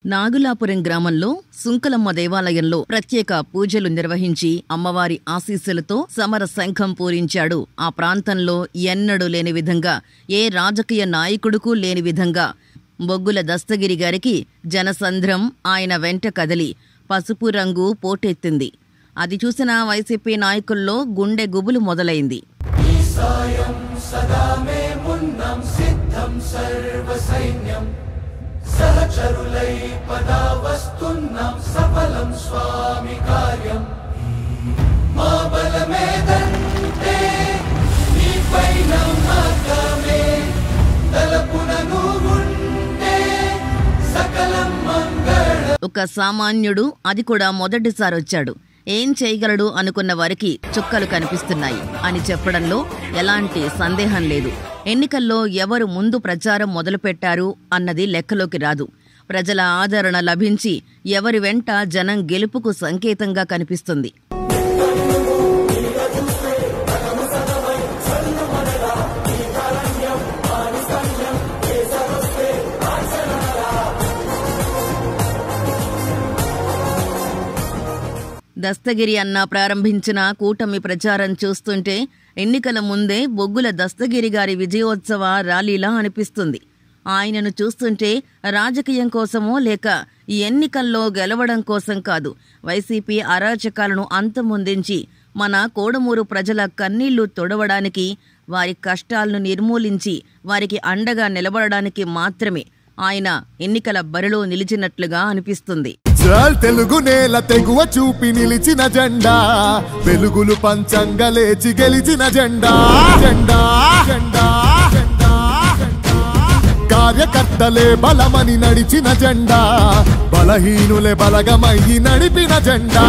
నాగులాపురం గ్రామంలో సుంకలమ్మ దేవాలయంలో ప్రత్యేక పూజలు నిర్వహించి అమ్మవారి ఆశీస్సులతో సమర శంఖం పూరించాడు. ఆ ప్రాంతంలో ఎన్నడూ లేని విధంగా, ఏ రాజకీయ నాయకుడుకు లేని విధంగా బొగ్గుల దస్తగిరి గారికి జనసంద్రం ఆయన వెంట కదిలి పసుపు రంగు పోటెత్తింది. అది చూసిన వైసీపీ నాయకుల్లో గుండె గుబులు మొదలైంది. సహచరులై పదావస్తున్నం సఫలం స్వామి కార్యం మా బలమేదంటే నీపై నమ్మకమే తలపున నువ్వుంటే సకలం మంగళం. ఒక సామాన్యుడు, అది కూడా మొదటిసారి వచ్చాడు. ఏం చేయగలడు అనుకున్న వారికి చుక్కలు కనిపిస్తున్నాయి అని చెప్పడంలో ఎలాంటి సందేహం లేదు. ఎన్నికల్లో ఎవరు ముందు ప్రచారం మొదలుపెట్టారు అన్నది లెక్కలోకి రాదు. ప్రజల ఆదరణ లభించి ఎవరి వెంట జనం గెలుపుకు సంకేతంగా కనిపిస్తుంది. దస్తగిరి అన్న ప్రారంభించిన కూటమి ప్రచారం చూస్తుంటే ఎన్నికల ముందే బొగ్గుల దస్తగిరి గారి విజయోత్సవ ర్యాలీలా అనిపిస్తుంది. ఆయనను చూస్తుంటే రాజకీయం కోసమో లేక ఈ ఎన్నికల్లో గెలవడం కోసం కాదు, వైసీపీ అరాచకాలను అంతమొందించి మన కోడుమూరు ప్రజల కన్నీళ్లు తొడవడానికి, వారి కష్టాలను నిర్మూలించి వారికి అండగా నిలబడడానికి మాత్రమే ఆయన ఎన్నికల బరిలో నిలిచినట్లుగా అనిపిస్తుంది. తెలుగు నేల తెగువ చూపి నిలిచిన జెండా, వెలుగులు పంచంగా లేచి గెలిచిన జెండా. జెండా జెండా కార్యకర్తలే బలమని నడిచిన జెండా, బలహీనులే బలగమయ్యి నడిపిన జెండా.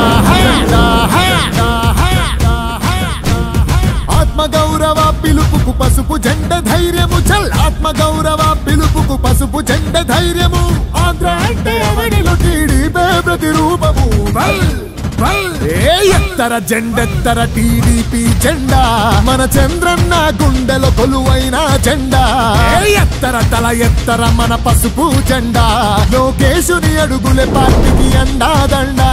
ఆత్మగౌరవ పిలుపుకు పసుపు జెండ ధైర్యము, చల్ ఆత్మగౌరవ పిలుపుకు పసుపు జెండ ధైర్యము. ఆంధ్ర అంటే అవనిలో టీడీపీ ప్రతిరూపము. ఎత్తర జెండెత్తర టీడీపీ జెండా, మన చంద్రన్న గుండెలో కొలువైన జెండా. ఎత్తర తల ఎత్తర మన పసుపు జెండా, లోకేశుని అడుగులే పార్టీకి అండాదండా.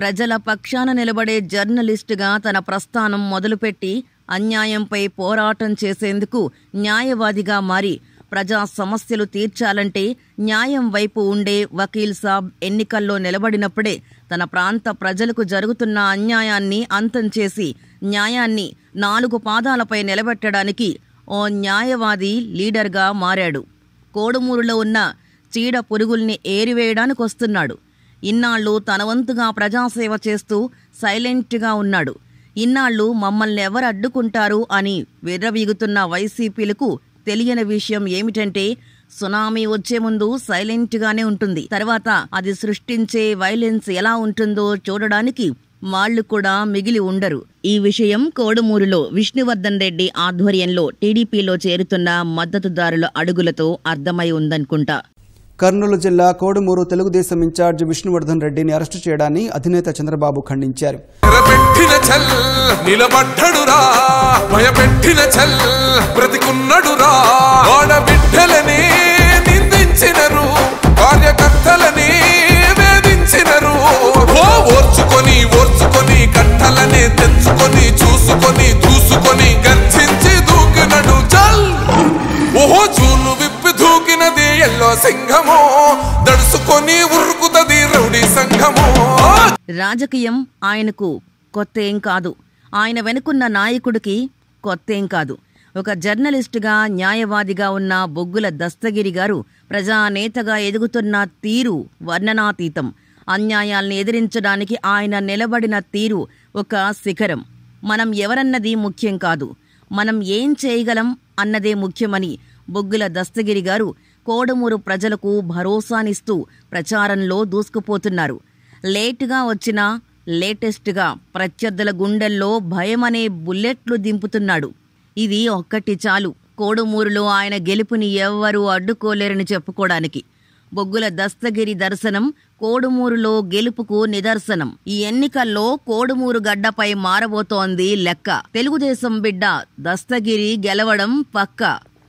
ప్రజల పక్షాన నిలబడే జర్నలిస్టుగా తన ప్రస్థానం మొదలుపెట్టి అన్యాయంపై పోరాటం చేసేందుకు న్యాయవాదిగా మారి ప్రజా సమస్యలు తీర్చాలంటే న్యాయం వైపు ఉండే వకీల్ సాబ్ ఎన్నికల్లో నిలబడినప్పుడే తన ప్రాంత ప్రజలకు జరుగుతున్న అన్యాయాన్ని అంతం చేసి న్యాయాన్ని 4 పాదాలపై నిలబెట్టడానికి ఓ న్యాయవాది లీడర్గా మారాడు. కోడుమూరులో ఉన్న చీడ పురుగుల్ని ఏరివేయడానికొస్తున్నాడు. ఇన్నాళ్లు తన వంతుగా ప్రజాసేవ చేస్తూ సైలెంట్గా ఉన్నాడు. ఇన్నాళ్లు మమ్మల్ని ఎవరు అడ్డుకుంటారు అని విర్రవీగుతున్న వైసీపీలకు తెలియని విషయం ఏమిటంటే, సునామీ వచ్చే ముందు సైలెంట్గానే ఉంటుంది, తర్వాత అది సృష్టించే వైలెన్స్ ఎలా ఉంటుందో చూడడానికి వాళ్లు కూడా మిగిలి ఉండరు. ఈ విషయం కోడుమూరులో విష్ణువర్ధన్ రెడ్డి ఆధ్వర్యంలో టీడీపీలో చేరుతున్న మద్దతుదారుల అడుగులతో అర్థమై ఉందనుకుంటా. కర్నూలు జిల్లా కోడుమూరు తెలుగుదేశం ఇన్ఛార్జ్ విష్ణువర్ధన్ రెడ్డిని అరెస్టు చేయడాన్ని అధినేత చంద్రబాబు ఖండించారు. ఓర్చుకొని కట్టలనే తెంచుకొని చూసుకొని దూసుకొని గర్జించి దూకినడు చల్. ఓహో చూలు విప్పి దూకినది ఎల్లో సింహమో, దడుసుకొని ఉరుకుతది రౌడీ సంఘమో. రాజకీయం ఆయనకు కొత్తేం కాదు, ఆయన వెనుకున్న నాయకుడికి కొత్తేం కాదు. ఒక జర్నలిస్టుగా న్యాయవాదిగా ఉన్న బొగ్గుల దస్తగిరి గారు ప్రజానేతగా ఎదుగుతున్న తీరు వర్ణనాతీతం. అన్యాయాల్ని ఎదిరించడానికి ఆయన నిలబడిన తీరు ఒక శిఖరం. మనం ఎవరన్నది ముఖ్యం కాదు, మనం ఏం చేయగలం అన్నదే ముఖ్యమని బొగ్గుల దస్తగిరి గారు కోడుమూరు ప్రజలకు భరోసానిస్తూ ప్రచారంలో దూసుకుపోతున్నారు. లేటుగా వచ్చినా లేటెస్ట్గా ప్రత్యర్థుల గుండెల్లో భయమనే బుల్లెట్లు దింపుతున్నాడు. ఇది ఒక్కటి చాలు కోడుమూరులో ఆయన గెలుపుని ఎవ్వరూ అడ్డుకోలేరని చెప్పుకోవడానికి. బొగ్గుల దస్తగిరి దర్శనం కోడుమూరులో గెలుపుకు నిదర్శనం. ఈ ఎన్నికల్లో కోడుమూరు గడ్డపై మారబోతోంది లెక్క. తెలుగుదేశం బిడ్డ దస్తగిరి గెలవడం పక్కా.